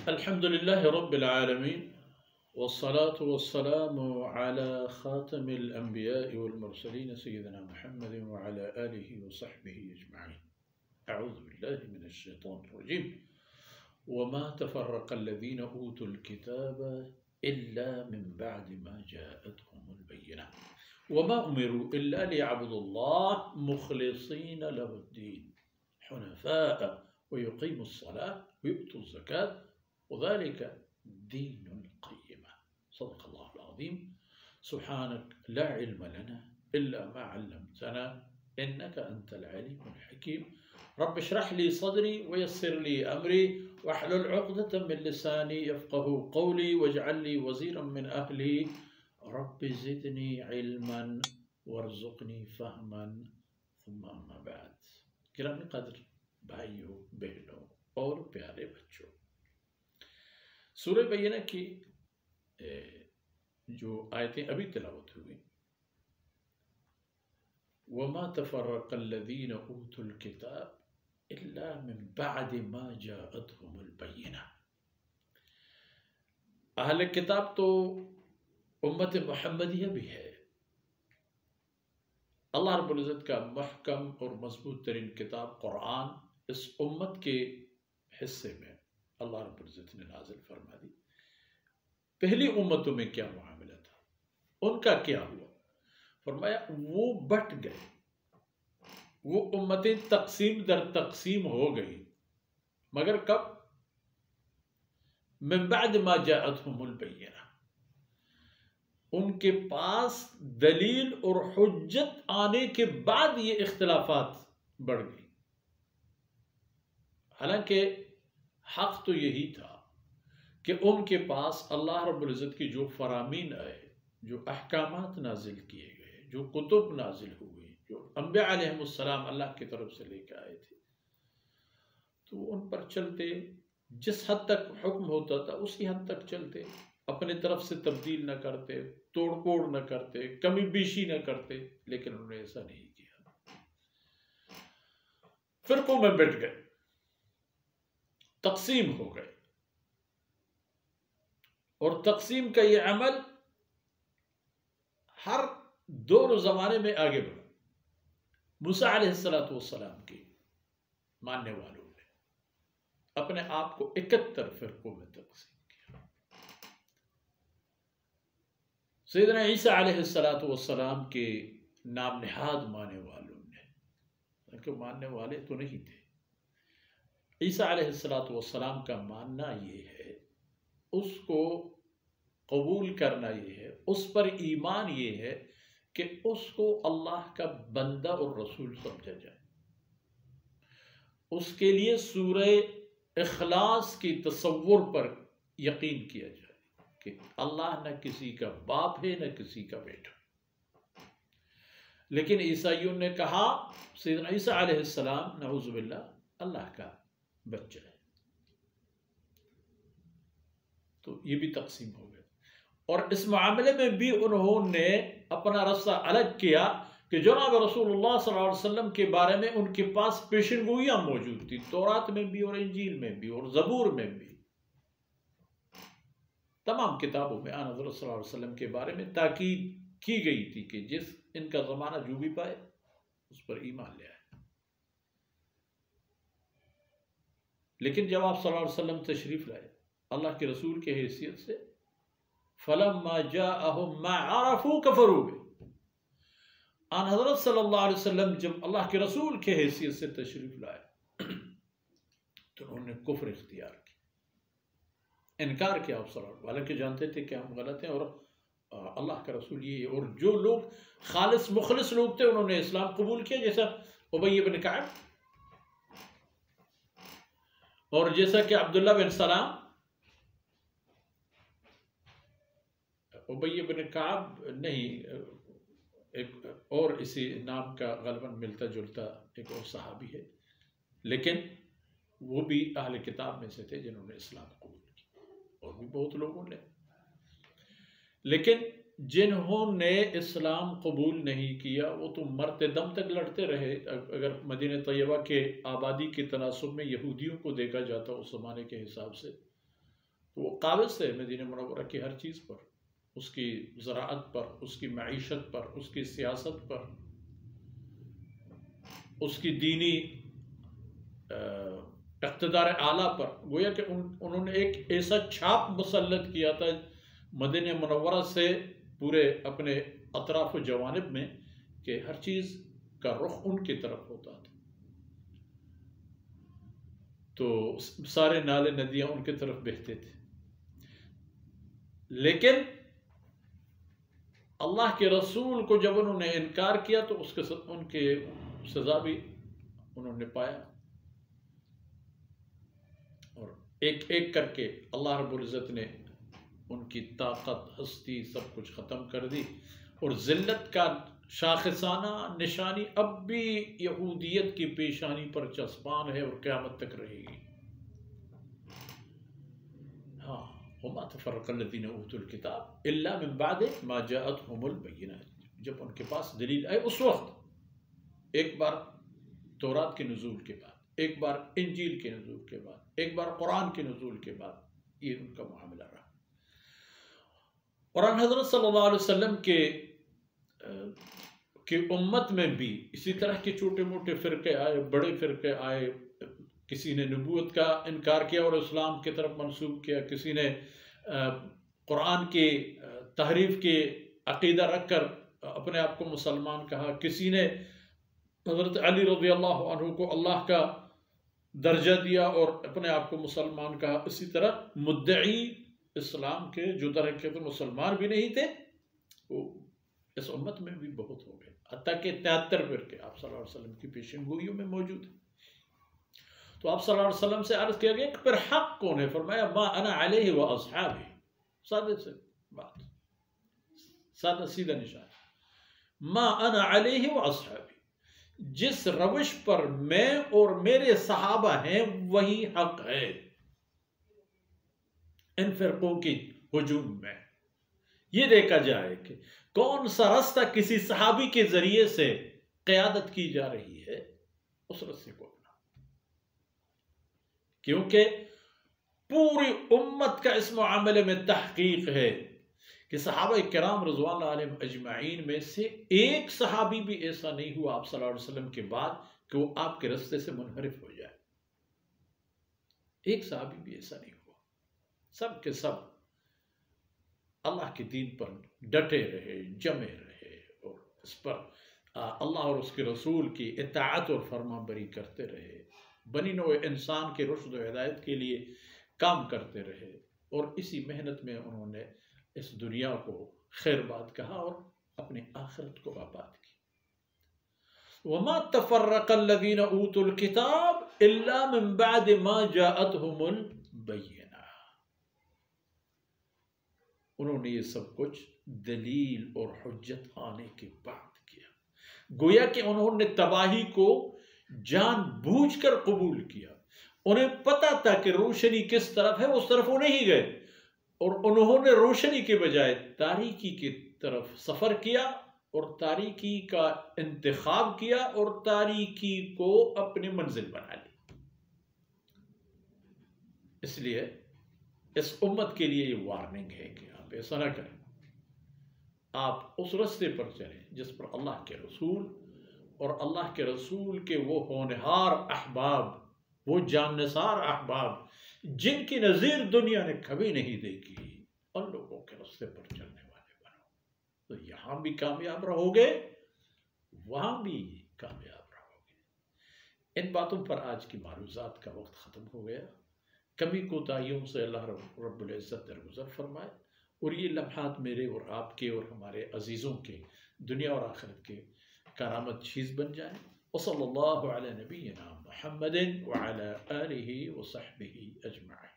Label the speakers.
Speaker 1: الحمد لله رب العالمين، والصلاة والسلام على خاتم الأنبياء والمرسلين سيدنا محمد وعلى آله وصحبه أجمعين. أعوذ بالله من الشيطان الرجيم. وما تفرق الذين أوتوا الكتاب إلا من بعد ما جاءتهم البينة وما أمروا إلا ليعبدوا الله مخلصين له الدين حنفاء ويقيموا الصلاة ويؤتوا الزكاة وذلك دين القيمة. صدق الله العظيم. سبحانك لا علم لنا إلا ما علمتنا إنك أنت العليم الحكيم. رب اشرح لي صدري ويسر لي أمري واحلل عقدة من لساني يفقه قولي واجعل لي وزيرا من أهلي رب زدني علما وارزقني فهما ثم أما بعد. گرامی قدر بھائیوں بہنوں اور پیارے بچوں، سورہ بینہ کی جو آیتیں ابھی تلاوت ہوئی، وَمَا تَفَرَّقَ الَّذِينَ أُوتُوا الْكِتَابَ إِلَّا مِن بَعْدِ مَا جَاءَتْهُمُ الْبَيِّنَةُ. اہل کتاب تو امت محمدیہ بھی ہے. اللہ رب العزت کا محکم اور مضبوط ترین کتاب قرآن اس امت کے حصے میں اللہ رب العزت نے نازل فرما دی. پہلی امتوں میں کیا معاملہ تھا، ان کا کیا ہوا؟ فرمایا وہ بٹ گئے، وہ امتیں تقسیم در تقسیم ہو گئی، مگر کب؟ من بعد ما جاءتهم البینہ، ان کے پاس دلیل اور حجت آنے کے بعد یہ اختلافات بڑھ گئی. حالانکہ حق تو یہی تھا کہ ان کے پاس اللہ رب العزت کی جو فرامین آئے، جو احکامات نازل کیے گئے، جو کتب نازل ہوئی، جو انبیاء علیہم السلام اللہ کی طرف سے لے کے آئے تھے، تو ان پر چلتے، جس حد تک حکم ہوتا تھا اسی حد تک چلتے، اپنے طرف سے تبدیل نہ کرتے، توڑ پھوڑ نہ کرتے، کمی بیشی نہ کرتے. لیکن انہوں نے ایسا نہیں کیا. فرقوں میں بٹ گئے، تقسیم ہو گئے، اور تقسیم کا یہ عمل ہر دور و زمانے میں آگے بڑھا. موسیٰ علیہ السلام کے ماننے والوں نے اپنے آپ کو 71 فرقوں میں تقسیم کیا. سیدنا عیسیٰ علیہ السلام کے نام نہاد ماننے والوں نے، کہ ماننے والے تو نہیں تھے، عیسیٰ علیہ السلام کا ماننا یہ ہے، اس کو قبول کرنا یہ ہے، اس پر ایمان یہ ہے کہ اس کو اللہ کا بندہ اور رسول سمجھا جائے. اس کے لیے سورہ اخلاص کی تصور پر یقین کیا جائے کہ اللہ نہ کسی کا باپ ہے نہ کسی کا بیٹا. لیکن عیسائیوں نے کہا سیدنا عیسیٰ علیہ السلام نعوذ باللہ اللہ کا بچہ ہے. تو یہ بھی تقسیم ہو گئے، اور اس معاملے میں بھی انہوں نے اپنا رستہ الگ کیا کہ جناب رسول اللہ صلی اللہ علیہ وسلم کے بارے میں ان کے پاس پیشن گوئیاں موجود تھی، تورات میں بھی اور انجیل میں بھی اور زبور میں بھی. تمام کتابوں میں آن حضرت صلی اللہ علیہ وسلم کے بارے میں تاکید کی گئی تھی کہ جس ان کا زمانہ جو بھی پائے اس پر ایمان لے آئے. لیکن جب آپ صلی اللہ علیہ وسلم تشریف لائے اللہ کے رسول کے حیثیت سے، فَلَمَّا جَاءَهُمْ مَا عَرَفُوا كَفَرُوا بِهِ، آن حضرت صلی اللہ علیہ وسلم جب اللہ کے رسول کے حیثیت سے تشریف لائے تو انہوں نے کفر اختیار کیا، انکار کیا آپ صلی اللہ علیہ وسلم، حالانکہ جانتے تھے کہ ہم غلط ہیں اور اللہ کا رسول یہ ہے. اور جو لوگ خالص مخلص لوگ تھے انہوں نے اسلام قبول کیا، جیسا ابی بن کعب اور جیسا کہ عبداللہ بن سلام. ابی بن کعب نہیں، ایک اور اسی نام کا غالباً ملتا جلتا ایک اور صحابی ہے، لیکن وہ بھی اہل کتاب میں سے تھے جنہوں نے اسلام قبول کیا، اور بھی بہت لوگوں نے. لیکن جنہوں نے اسلام قبول نہیں کیا وہ تو مرتے دم تک لڑتے رہے. اگر مدینہ طیبہ کے آبادی کے تناسب میں یہودیوں کو دیکھا جاتا اس زمانے کے حساب سے تو وہ قابض تھے مدینہ منورہ کی ہر چیز پر، اس کی زراعت پر، اس کی معیشت پر، اس کی سیاست پر، اس کی دینی اقتدار اعلیٰ پر. گویا کہ انہوں نے ایک ایسا چھاپ مسلط کیا تھا مدینہ منورہ سے پورے اپنے اطراف و جوانب میں کہ ہر چیز کا رخ ان کی طرف ہوتا تھا. تو سارے نالے ندیاں ان کی طرف بہتے تھے. لیکن اللہ کے رسول کو جب انہوں نے انکار کیا تو اس کے ان کے سزا بھی انہوں نے پایا، اور ایک ایک کر کے اللہ رب العزت نے ان کی طاقت، ہستی، سب کچھ ختم کر دی. اور ذلت کا شاخصانہ نشانی اب بھی یہودیت کی پیشانی پر چسپان ہے اور قیامت تک رہے گی. ہاں، وما تفرق الذین اوتوا الکتاب الا من بعد ما جاءتهم البینات. جب ان کے پاس دلیل آئے اس وقت، ایک بار تورات کے نزول کے بعد، ایک بار انجیل کے نزول کے بعد، ایک بار قرآن کے نزول کے بعد، یہ ان کا معاملہ رہا. اور حضرت صلی اللہ علیہ وسلم کے امت میں بھی اسی طرح کے چھوٹے موٹے فرقے آئے، بڑے فرقے آئے. کسی نے نبوت کا انکار کیا اور اسلام کی طرف منسوب کیا، کسی نے قرآن کی تحریف کے عقیدہ رکھ کر اپنے آپ کو مسلمان کہا، کسی نے حضرت علی رضی اللہ عنہ کو اللہ کا درجہ دیا اور اپنے آپ کو مسلمان کہا. اسی طرح مدعی اسلام کے جو در حقیقت مسلمان بھی نہیں تھے وہ اس امت میں بھی بہت ہو گئے، حتیٰ کہ 73 فرقے آپ صلی اللہ علیہ وسلم کی پیشن گوئیوں میں موجود ہیں. تو آپ صلی اللہ علیہ وسلم سے عرض کیا گیا کہ پھر حق کون ہے؟ فرمایا ما انا علیہ و اصحابی. سادہ سے بات، سادہ سیدھا نشان، ما انا علیہ و اصحابی. جس روش پر میں اور میرے صحابہ ہیں وہی حق ہے. ان فرقوں کی ہجوم میں یہ دیکھا جائے کہ کون سا رستہ کسی صحابی کے ذریعے سے قیادت کی جا رہی ہے، اس رستے کو اپنا. کیونکہ پوری امت کا اس معاملے میں تحقیق ہے کہ صحابہ کرام رضوان اللہ علیہم اجمعین میں سے ایک صحابی بھی ایسا نہیں ہوا آپ صلی اللہ علیہ وسلم کے بعد کہ وہ آپ کے رستے سے منحرف ہو جائے. ایک صحابی بھی ایسا نہیں ہوا. سب کے سب اللہ کے دین پر ڈٹے رہے، جمے رہے، اور اس پر اللہ اور اس کے رسول کی اطاعت اور فرما بری کرتے رہے، بنی نوع انسان کے رشد و ہدایت کے لیے کام کرتے رہے. اور اسی محنت میں انہوں نے اس دنیا کو خیر بات کہا اور اپنی آخرت کو آباد کی. وما تفرق الذین اوتوا الکتاب الا من بعد ما جاءتهم البینہ. انہوں نے یہ سب کچھ دلیل اور حجت آنے کے بعد کیا. گویا کہ انہوں نے تباہی کو جان بوجھ کر قبول کیا. انہیں پتا تھا کہ روشنی کس طرف ہے، اس طرف وہ نہیں گئے، اور انہوں نے روشنی کے بجائے تاریکی کی طرف سفر کیا اور تاریکی کا انتخاب کیا اور تاریکی کو اپنی منزل بنا لی. اس لیے اس امت کے لیے یہ وارننگ ہے کہ آپ ایسا نہ کریں. آپ اس رستے پر چلیں جس پر اللہ کے رسول اور اللہ کے رسول کے وہ ہونہار احباب، وہ جاننثار احباب جن کی نظیر دنیا نے کبھی نہیں دیکھی، ان لوگوں کے رستے پر چلنے والے بنو. تو یہاں بھی کامیاب رہو گے، وہاں بھی کامیاب رہو گے. ان باتوں پر آج کی معروضات کا وقت ختم ہو گیا. کمی کوتاہیوں سے اللہ رب العزت درگزر فرمائے، اور یہ لمحات میرے اور آپ کے اور ہمارے عزیزوں کے دنیا اور آخرت کے کارآمد چیز بن جائیں. وصلی اللہ علی نبینا محمد وعلی آلہ وصحبہ اجمعین.